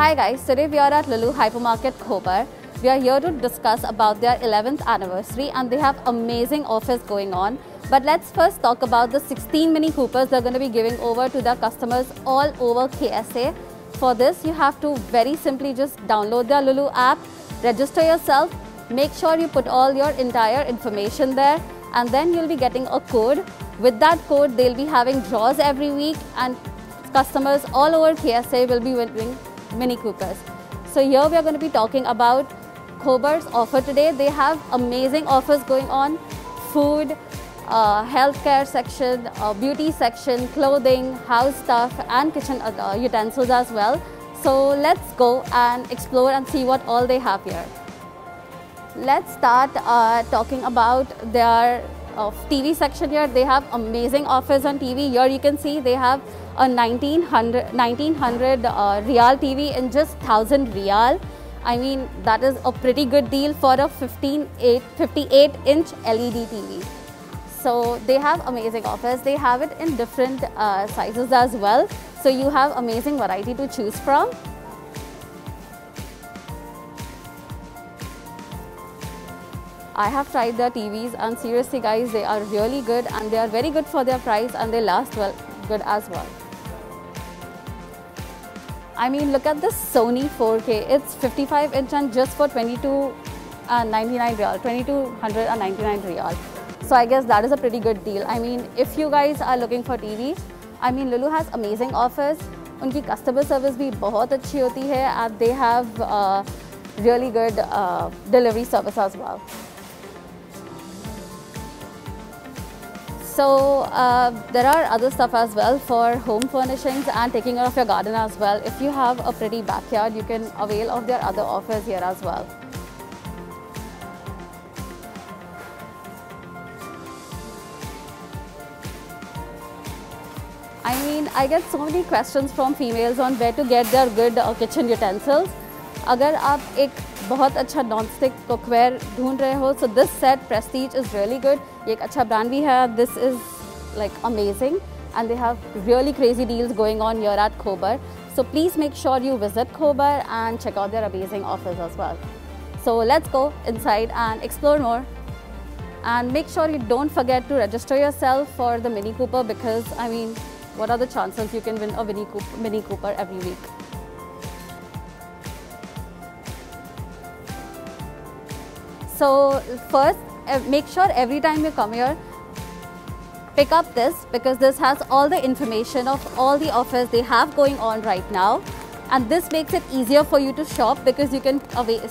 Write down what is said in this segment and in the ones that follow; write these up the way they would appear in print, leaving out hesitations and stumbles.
Hi guys, today we are at Lulu Hypermarket Khobar. We are here to discuss about their 11th anniversary and they have amazing offers going on. But let's first talk about the 16 Mini Coopers they're going to be giving over to their customers all over KSA. For this, you have to very simply just download their Lulu app, register yourself, make sure you put all your entire information there, and then you'll be getting a code. With that code, they'll be having draws every week and customers all over KSA will be winning Mini Coopers. So here we are going to be talking about Khobar's offer today. They have amazing offers going on: food, healthcare section, beauty section, clothing, house stuff and kitchen utensils as well. So let's go and explore and see what all they have here. Let's start talking about their TV section here. They have amazing offers on TV. Here you can see they have a 1900 Riyal TV in just 1000 Riyal. I mean, that is a pretty good deal for a 58-inch LED TV. So they have amazing offers. They have it in different sizes as well. So you have amazing variety to choose from. I have tried their TVs and seriously guys, they are really good and they are very good for their price and they last good as well. I mean, look at this Sony 4K. It's 55-inch and just for 2299 Riyal, 2299 Riyal. So I guess that is a pretty good deal. I mean, if you guys are looking for TV, I mean, Lulu has amazing offers. Unki customer service bhi bahut achhi hoti hai and they have really good delivery service as well. So there are other stuff as well for home furnishings and taking care of your garden as well. If you have a pretty backyard, you can avail of their other offers here as well. I mean, I get so many questions from females on where to get their good kitchen utensils. अगर आप एक बहुत अच्छा non-stick cookware ढूंढ रहे हो, so this set Prestige is really good. ये एक अच्छा brand भी है. This is like amazing, and they have really crazy deals going on here at Khobar. So please make sure you visit Khobar and check out their amazing offers as well. So let's go inside and explore more. And make sure you don't forget to register yourself for the Mini Cooper because I mean, what are the chances you can win a Mini Cooper every week? So first, make sure every time you come here, pick up this because this has all the information of all the offers they have going on right now. And this makes it easier for you to shop because you can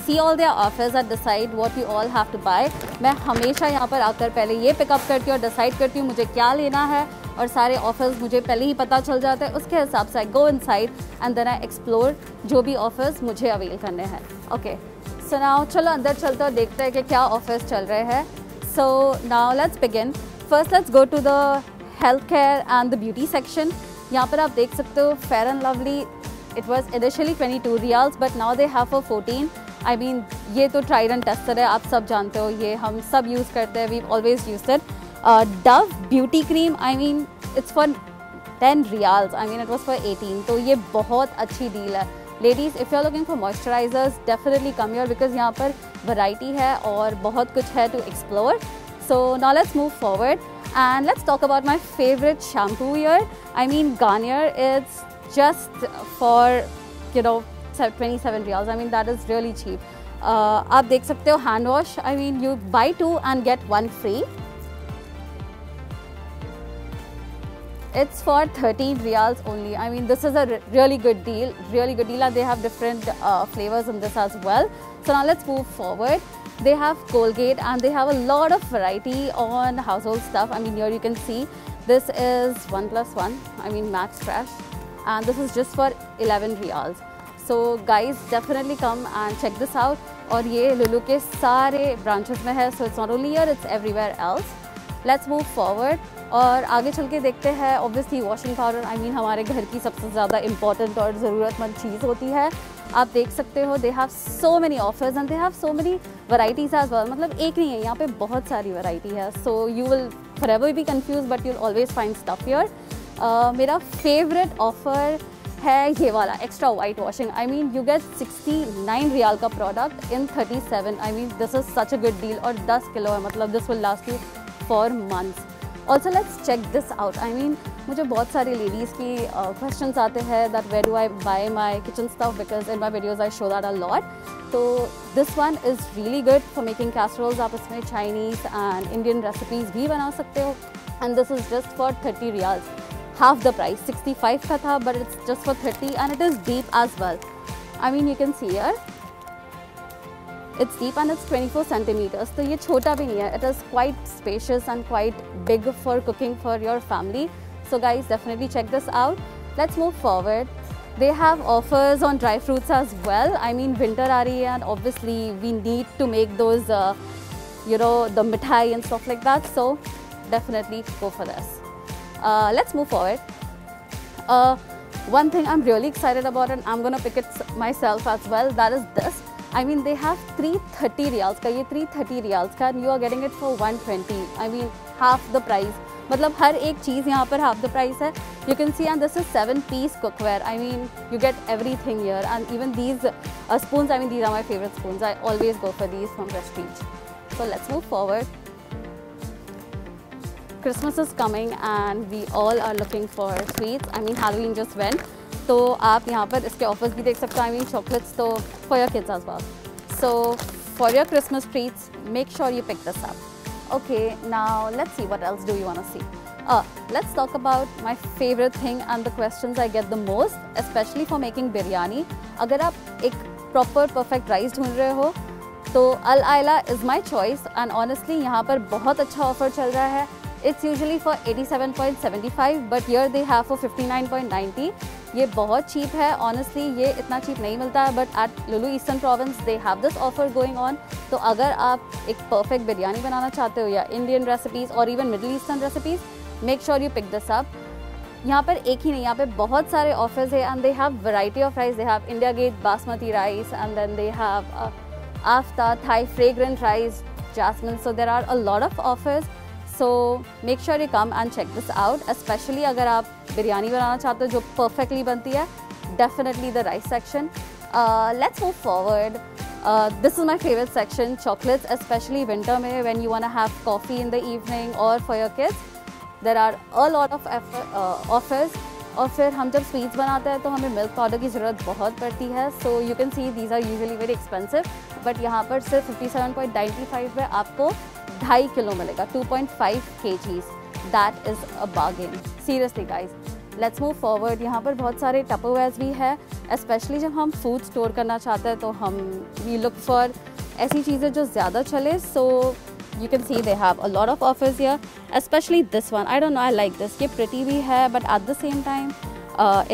see all their offers and decide what you all have to buy. मैं हमेशा यहाँ पर आकर पहले ये pick up करती हूँ और decide करती हूँ मुझे क्या लेना है और सारे offers मुझे पहले ही पता चल जाते हैं. उसके हिसाब से I go inside and then I explore जो भी offers मुझे avail करने हैं. Okay. So now चलो अंदर चलते और देखते हैं कि क्या offers चल रहे हैं. So now let's begin. First let's go to the healthcare and the beauty section. यहाँ पर आप देख सकते हो Fair and Lovely. It was initially 22 Riyals but now they have for 14. I mean ये तो tried and tested है, आप सब जानते हो, ये हम सब use करते हैं. We've always used it. Dove beauty cream. I mean it's for 10 Riyals. I mean it was for 18. तो ये बहुत अच्छी deal है. Ladies, if you're looking for moisturizers, definitely come here because यहाँ पर variety है और बहुत कुछ है to explore. So now let's move forward and let's talk about my favorite shampoo here. I mean Garnier, it's just for 27 Riyals. I mean that is really cheap. आप देख सकते हो hand wash. I mean you buy 2 and get 1 free. It's for 13 Riyals only. I mean, this is a really good deal, and they have different flavors in this as well. So now let's move forward. They have Colgate and they have a lot of variety on household stuff. I mean, here you can see this is 1+1, I mean Max Fresh, and this is just for 11 Riyals. So guys, definitely come and check this out. और ये Lulu के सारे branches में है, so it's not only here, it's everywhere else. Let's move forward. और आगे चल के देखते हैं. Obviously washing powder, I mean हमारे घर की सबसे ज़्यादा important और ज़रूरतमंद चीज़ होती है. आप देख सकते हो they have so many offers and they have so many varieties as well. मतलब एक नहीं है, यहाँ पे बहुत सारी variety है. So you will forever be confused but you'll always find stuff here. मेरा favorite offer है ये वाला extra white washing. I mean you get 69 riyal का product in 37. I mean this is such a good deal. और 10 kilo है, मतलब this will last you for months. Also let's check this out. I mean मुझे बहुत सारी ladies की questions आते हैं that where do I buy my kitchen stuff, because in my videos I show that a lot. तो this one is really good for making कैसरोल्स. आप इसमें Chinese and Indian recipes भी बना सकते हो. And this is just for 30 riyals, half the price. 65 का था, but it's just for 30 and it is deep as well. I mean you can see here it's deep and it's 24 centimeters. तो ये छोटा भी नहीं है. It is quite spacious and quite big for cooking for your family. So guys, definitely check this out. Let's move forward. They have offers on dry fruits as well. I mean winter आ रही है and obviously we need to make those you know, the mithai and stuff like that. So definitely go for this. Let's move forward. One thing I'm really excited about and I'm gonna pick it myself as well, that is this. I mean they have 330 riyals का, ये 330 riyals का and you are getting it for 120. I mean half the price. मतलब हर एक चीज़ यहाँ पर half the price है. You can see and this is 7-piece cookware. I mean you get everything here and even these spoons. I mean these are my favorite spoons. I always go for these from Prestige. So let's move forward. Christmas is coming and we all are looking for sweets. I mean Halloween just went. तो आप यहाँ पर इसके offers भी देख सकते हो. I mean chocolates तो for your kids as well. So for your Christmas treats, make sure you pick this up. Okay, now let's see what else do you want to see. Let's talk about my favorite thing and the questions I get the most, especially for making biryani. अगर आप एक proper perfect rice ढूंढ रहे हो तो Al Aila is my choice and honestly यहाँ पर बहुत अच्छा offer चल रहा है. It's usually for 87.75 but here they have for 59.90. ये बहुत cheap है. Honestly ये इतना cheap नहीं मिलता है but at Lulu Eastern Province they have this offer going on. तो अगर आप एक perfect बिरयानी बनाना चाहते हो या Indian recipes और even Middle Eastern recipes, make sure you pick this up. यहाँ पर एक ही नहीं, यहाँ पे बहुत सारे offers है and they have variety of rice. They have India Gate Basmati rice and then they have Afta Thai fragrant rice, Jasmine. So there are a lot of offers. So make sure you come and check this out. Especially अगर आप बिरयानी बनाना चाहते हो जो perfectly बनती है, definitely the rice section. Let's move forward. This is my favorite section, chocolates, especially winter में when you want to have coffee in the evening or for your kids. There are a lot of offers. और फिर हम जब sweets बनाते हैं तो हमें milk powder की ज़रूरत बहुत पड़ती है. So you can see these are usually very expensive but यहाँ पर सिर्फ 57.95 में आपको 2.5 किलो मिलेगा, 2.5 kgs. That is a bargain. Seriously guys, let's move forward. यहाँ पर बहुत सारे टपरवेयर्स भी है. स्पेशली जब हम फूड स्टोर करना चाहते हैं तो हम वी लुक फॉर ऐसी चीज़ें जो ज़्यादा चले. सो you can see they have a lot of offers here, especially this one. I don't know, I like this. ये pretty भी है but at the same time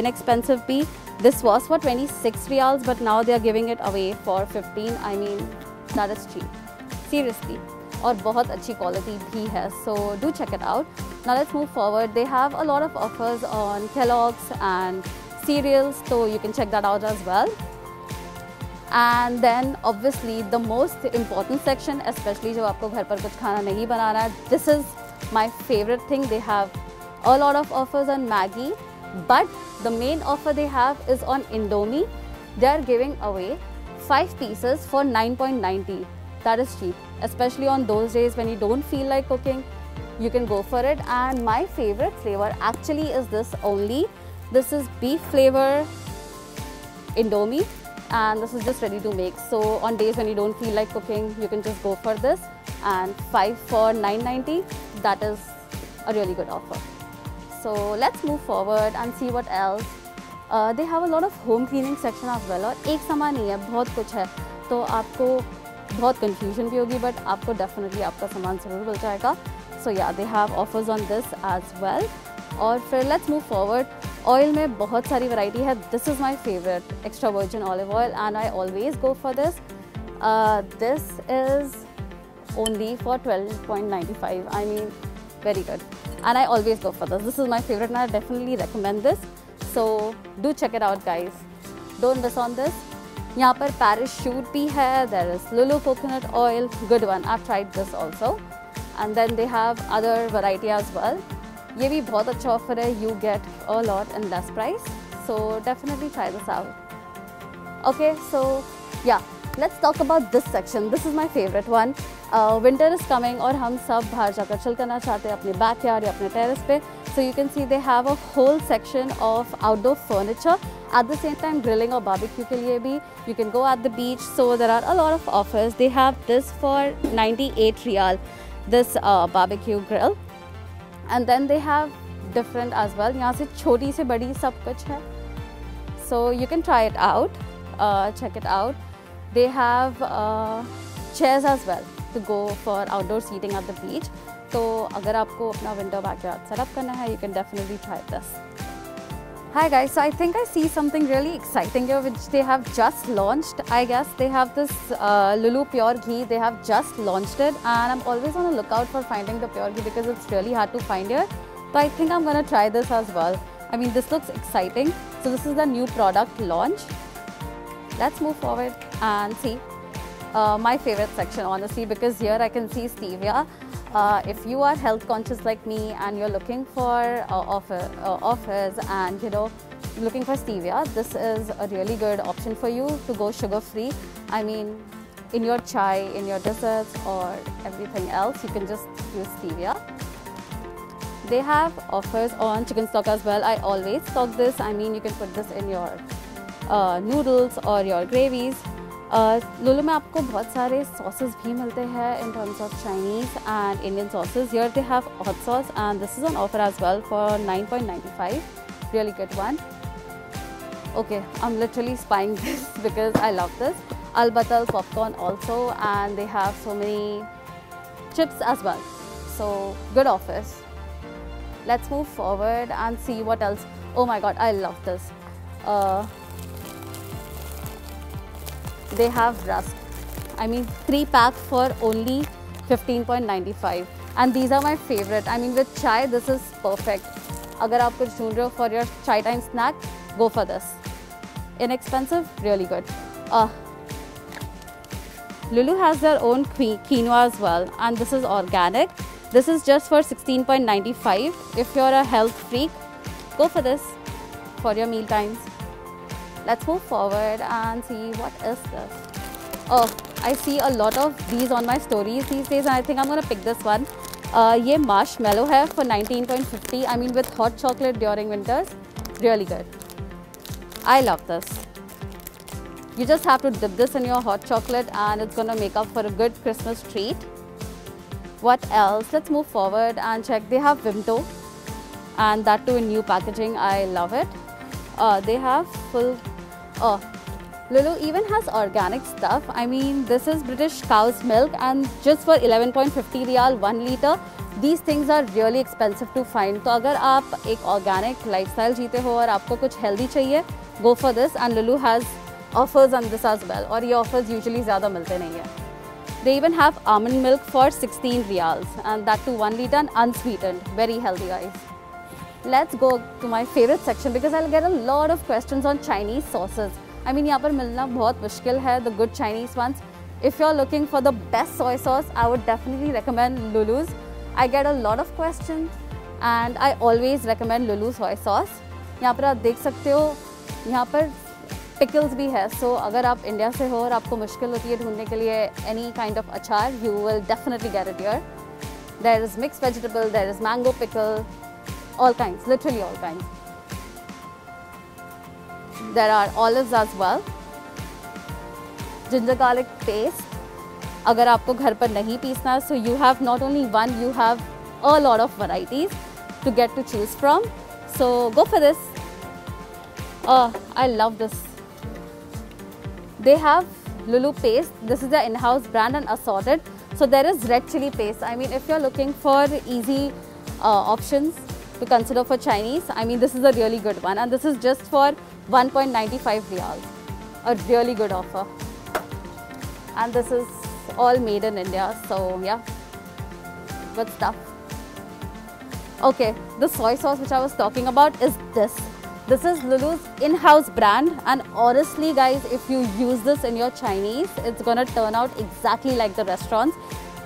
inexpensive भी. This was for 26 riyals but now they are giving it away for 15. I mean that is cheap, seriously. और बहुत अच्छी quality भी है. So do check it out. Now let's move forward. They have a lot of offers on Kellogg's and cereals, so you can check that out as well. And then obviously the most important section, especially जब आपको घर पर कुछ खाना नहीं बनाना है, this is my favorite thing. They have a lot of offers on Maggi, but the main offer they have is on Indomie. They are giving away 5 pieces for 9.90. That is cheap, especially on those days when you don't feel like cooking. You can go for it. And my favorite flavor actually is this only. This is beef flavor Indomie. And this is just ready to make. So on days when you don't feel like cooking, you can just go for this. And 5 for 9.90. That is a really good offer. So let's move forward and see what else. They have a lot of home cleaning section as well. और एक सामान नहीं है, बहुत कुछ है. तो आपको बहुत confusion भी होगी, but आपको definitely आपका सामान ज़रूर मिल जाएगा. So yeah, they have offers on this as well. और फिर let's move forward. ऑयल में बहुत सारी वैरायटी है. This is my favourite, extra virgin olive oil, and I always go for this. This is only for 12.95. I mean very good and I always go for this. This is my favourite and I definitely recommend this. So do check it out guys, don't miss on this. यहाँ पर Parachute भी है. There is Lulu coconut oil, good one. I have tried this also. And then they have other variety as well. ये भी बहुत अच्छा offer है. You get a lot in less price. So definitely try this out. Okay, so yeah, let's talk about this section. This is my favorite one. Winter is coming और हम सब बाहर जाकर chill करना चाहते हैं अपने backyard या अपने terrace पे. So you can see they have a whole section of outdoor furniture. At the same time, grilling or barbecue के लिए भी you can go at the beach. So there are a lot of offers. They have this for 98 Riyal, this barbecue grill, and then they have different as well. यहाँ से छोटी से बड़ी सब कुछ है. So you can try it out. Check it out. They have chairs as well to go for outdoor seating at the beach. तो अगर आपको अपना winter backyard set up करना है, you can definitely try this. Hi guys, so I think I see something really exciting here which they have just launched. I guess they have this Lulu Pure Ghee. They have just launched it, and I'm always on the lookout for finding the Pure Ghee because it's really hard to find here. So I think I'm gonna try this as well. I mean, this looks exciting. So this is the new product launch. Let's move forward and see my favorite section, honestly, because here I can see stevia. If you are health conscious like me and you're looking for offers and looking for stevia, this is a really good option for you to go sugar free. I mean, in your chai, in your desserts or everything else, you can just use stevia. They have offers on chicken stock as well. I always stock this. I mean, you can put this in your noodles or your gravies. Lulu में आपको बहुत सारे sauces भी मिलते हैं in terms of Chinese and Indian sauces. Here they have hot sauce and this is on offer as well for 9.95. Really good one. Okay, I'm literally spying this because I love this. Al Batal popcorn also, and they have so many chips as well. So good offers. Let's move forward and see what else. Oh my god, I love this. They have rusk. I mean, 3-pack for only 15.95, and these are my favorite. I mean, with chai, this is perfect. Agar aap kuch dhoond rahe ho for your chai time snack, go for this. Inexpensive, really good. Lulu has their own quinoa as well, and this is organic. This is just for 16.95. If you're a health freak, go for this for your meal times. Let's move forward and see what is this. Oh, I see a lot of these on my stories these days, and I think I'm gonna pick this one. Ye marshmallow hai for 19.50. I mean, with hot chocolate during winters, really good. I love this. You just have to dip this in your hot chocolate and it's gonna make up for a good Christmas treat. What else? Let's move forward and check. They have Vimto, and that too in new packaging. I love it. They have full. Lulu even has organic stuff. I mean, this is British cow's milk, and just for 11.50 Riyal 1 liter. These things are really expensive to find. तो अगर आप एक organic lifestyle जीते हो और आपको कुछ healthy चाहिए, go for this. And Lulu has offers on this as well. और ये offers usually ज़्यादा मिलते नहीं हैं. They even have almond milk for 16 Riyals, and that too 1 liter and unsweetened. Very healthy, guys. Let's go to my favorite section because I'll get a lot of questions on Chinese sauces. I mean, यहाँ पर मिलना बहुत मुश्किल है, the good Chinese ones. If you're looking for the best soy sauce, I would definitely recommend Lulu's. I get a lot of questions, and I always recommend Lulu soy sauce. यहाँ पर आप देख सकते हो, यहाँ पर pickles भी है. So अगर आप इंडिया से हो और आपको मुश्किल होती है ढूंढने के लिए any kind of अचार, you will definitely get it here. There is mixed vegetable, there is mango pickle, all kinds, literally all kinds. There are olives as well. Ginger garlic paste. अगर आपको घर पर नहीं पीसना है, so you have not only one, you have a lot of varieties to get to choose from. So go for this. I love this. They have Lulu paste. This is the in-house brand and assorted. So there is red chili paste. I mean, if you're looking for easy options to consider for Chinese, I mean, this is a really good one, and this is just for 1.95 Riyals. A really good offer. And this is all made in India, so yeah, good stuff. Okay, the soy sauce which I was talking about is this. This is Lulu's in-house brand, and honestly guys, if you use this in your Chinese, it's gonna turn out exactly like the restaurants.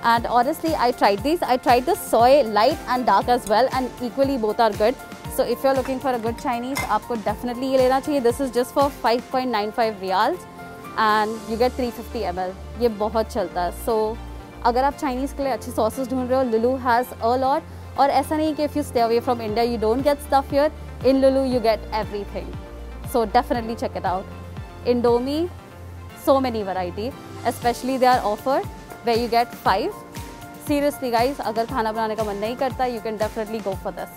And honestly, I tried these. I tried the soy light and dark as well, and equally both are good. So if you're looking for a good Chinese, आपको definitely ये लेना चाहिए. This is just for 5.95 riyals and you get 350 ml. ये बहुत चलता है. So अगर आप Chinese के लिए अच्छी sauces ढूंढ रहे हो, Lulu has a lot. और ऐसा नहीं कि if you stay away from India, you don't get stuff here. In Lulu, you get everything. So definitely check it out. Indomie, so many variety. Especially they are offered where you get 5. Seriously guys, अगर खाना बनाने का मन नहीं करता, you can definitely go for this.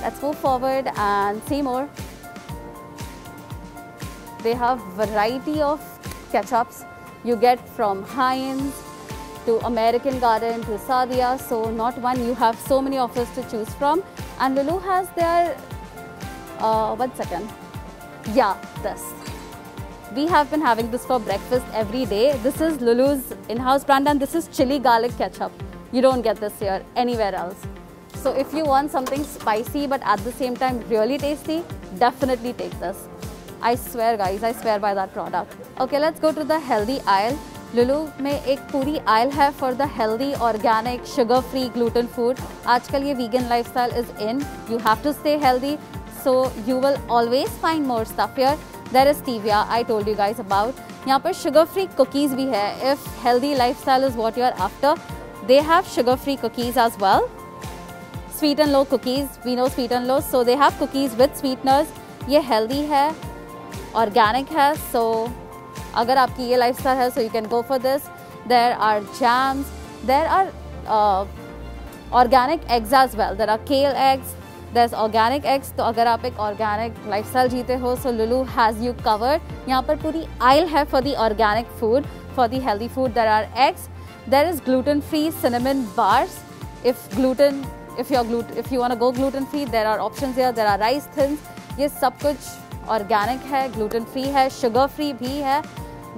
Let's move forward and see more. They have variety of ketchups. You get from Heinz to American Garden to Sadia. So not one, you have so many offers to choose from. And Lulu has their, one second. Yeah, this. We have been having this for breakfast every day. This is Lulu's in-house brand and this is chili garlic ketchup. You don't get this here anywhere else. So if you want something spicy but at the same time really tasty, definitely take this. I swear guys, I swear by that product. Okay, let's go to the healthy aisle. Lulu में एक पूरी aisle है for the healthy, organic, sugar-free, gluten food. आजकल ये vegan lifestyle is in. You have to stay healthy, so you will always find more stuff here. There is stevia, I told you guys about. यहाँ पर sugar-free cookies भी है. If healthy lifestyle is what you are after, they have sugar-free cookies as well. Sweet and low cookies, we know sweet and low, so they have cookies with sweeteners. ये healthy है, organic है, so अगर आपकी ये lifestyle है, so you can go for this. There are jams, there are organic eggs as well. There are kale eggs, there's organic eggs. तो अगर आप एक organic lifestyle जीते हो, so Lulu has you covered. यहाँ पर पूरी aisle है for the organic food, for the healthy food. There are eggs. There is gluten-free cinnamon bars. If you want to go gluten-free, there are options here. There are rice thins. ये सब कुछ organic है, gluten-free है, sugar-free भी है.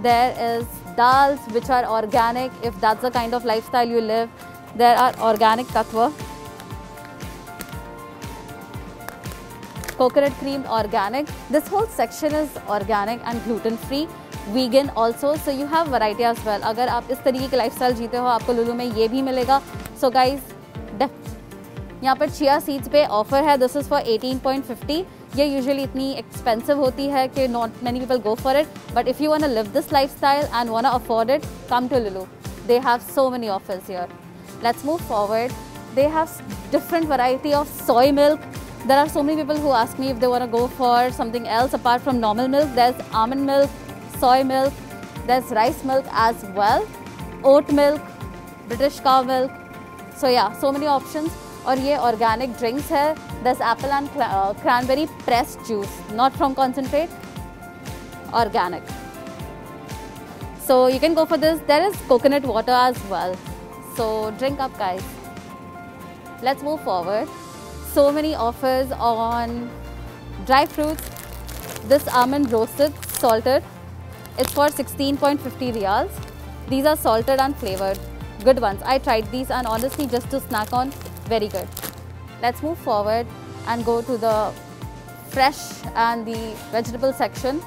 There is dals which are organic. If that's the kind of lifestyle you live, there are organic tatva. Coconut cream organic. This whole section is organic and gluten-free. Vegan also, so you have variety as well. अगर आप इस तरीके की lifestyle जीते हो, आपको लुलू में ये भी मिलेगा. So guys, यहाँ पर chia seeds पे offer है. This is for 18.50. ये usually इतनी expensive होती है कि not many people go for it. But if you want to live this lifestyle and want to afford it, come to Lulu. They have so many offers here. Let's move forward. They have different variety of soy milk. There are so many people who ask me if they want to go for something else apart from normal milk. There's almond milk, soy milk, there's rice milk as well, oat milk, British cow milk. So yeah, so many options. और ये organic drinks है. There's apple and cranberry pressed juice, not from concentrate, organic. So you can go for this. There is coconut water as well. So drink up guys. Let's move forward. So many offers on dry fruits. This almond roasted, salted. It's for 16.50 riyals. These are salted and flavored. Good ones. I tried these and honestly just to snack on, very good. Let's move forward and go to the fresh and the vegetable section.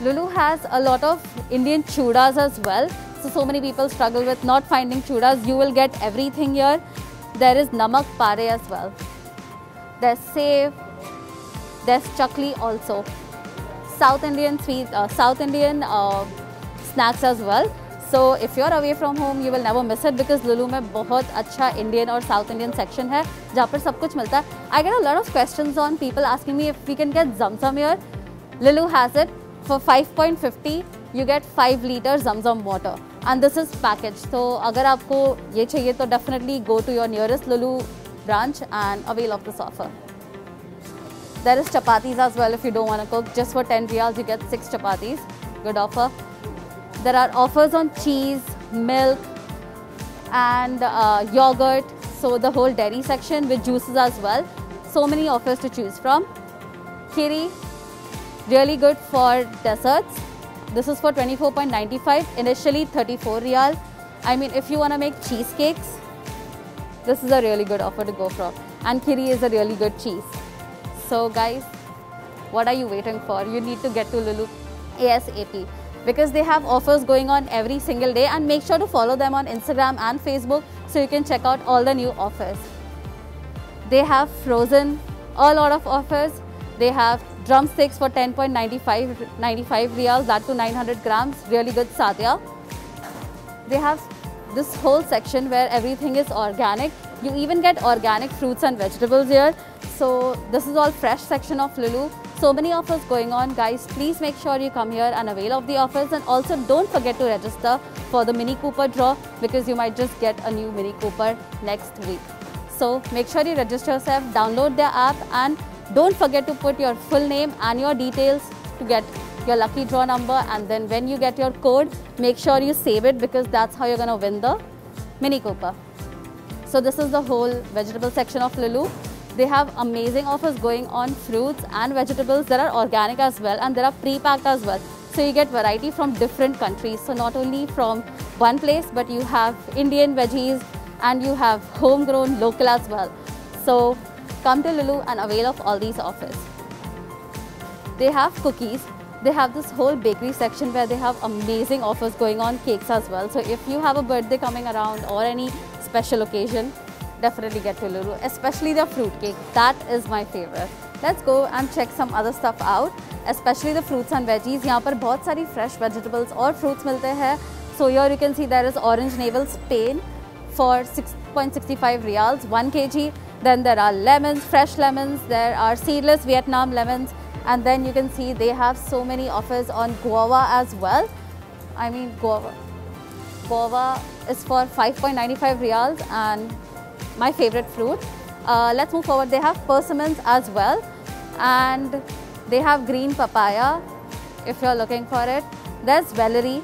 Lulu has a lot of Indian chudas as well. So many people struggle with not finding chudas. You will get everything here. There is namak pare as well. There's sev, there's chakli also. South Indian snacks as well. So if you're away from home, you will never miss it because Lulu में बहुत अच्छा Indian और South Indian section है जहाँ पर सब कुछ मिलता है. I get a lot of questions on people asking me if we can get Zamzam here. Lulu has it for 5.50. You get 5 liters Zamzam water and this is packaged. So अगर आपको ये चाहिए तो definitely go to your nearest Lulu branch and avail of this offer. There is chapatis as well if you don't want to cook. Just for 10 riyals you get 6 chapatis. Good offer. There are offers on cheese, milk and yogurt. So the whole dairy section with juices as well. So many offers to choose from. Kiri, really good for desserts. This is for 24.95. Initially 34 riyal. I mean if you want to make cheesecakes, this is a really good offer to go for. And kiri is a really good cheese. So guys, what are you waiting for? You need to get to Lulu ASAP because they have offers going on every single day, and make sure to follow them on Instagram and Facebook so you can check out all the new offers. They have frozen a lot of offers. They have drumsticks for 10.95 riyals, that to 900 grams, really good sadhya. They have this whole section where everything is organic. You even get organic fruits and vegetables here. So this is all fresh section of Lulu. So many offers going on, guys. Please make sure you come here and avail of the offers, and also don't forget to register for the Mini Cooper draw, because you might just get a new Mini Cooper next week. So make sure you register yourself, download their app, and don't forget to put your full name and your details to get your lucky draw number. And then when you get your code, make sure you save it, because that's how you're going to win the Mini Cooper. So this is the whole vegetable section of Lulu. They have amazing offers going on fruits and vegetables that are organic as well, and they are pre-packed as well. So you get variety from different countries. So not only from one place, but you have Indian veggies and you have homegrown local as well. So come to Lulu and avail of all these offers. They have cookies. They have this whole bakery section where they have amazing offers going on, cakes as well. So if you have a birthday coming around or any special occasion, definitely get to Lulu, especially their fruit cake. That is my favorite. Let's go and check some other stuff out, especially the fruits and veggies. यहाँ पर बहुत सारी fresh vegetables और fruits मिलते हैं. So here you can see there is orange navel Spain for 6.65 riyals, 1 kg. Then there are lemons, fresh lemons. There are seedless Vietnam lemons. And then you can see they have so many offers on guava as well. I mean guava. Guava is for 5.95 riyals and my favorite fruit. Let's move forward. They have persimmons as well, and they have green papaya if you're looking for it. There's celery,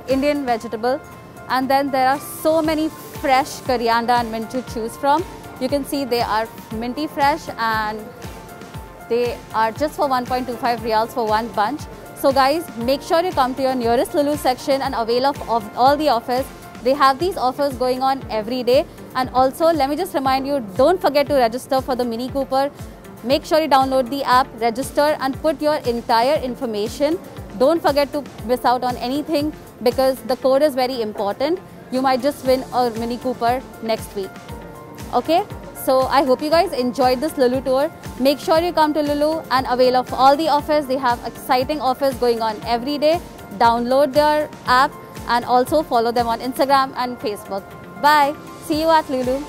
Indian vegetable, and then there are so many fresh coriander and mint to choose from. You can see they are minty fresh and they are just for 1.25 riyals for one bunch. So guys, make sure you come to your nearest Lulu section and avail of all the offers. They have these offers going on every day. And also, let me just remind you, don't forget to register for the Mini Cooper. Make sure you download the app, register, and put your entire information. Don't forget to miss out on anything, because the code is very important. You might just win a Mini Cooper next week. Okay? So I hope you guys enjoyed this Lulu tour. Make sure you come to Lulu and avail of all the offers. They have exciting offers going on every day. Download their app and also follow them on Instagram and Facebook. Bye. See you at Lulu.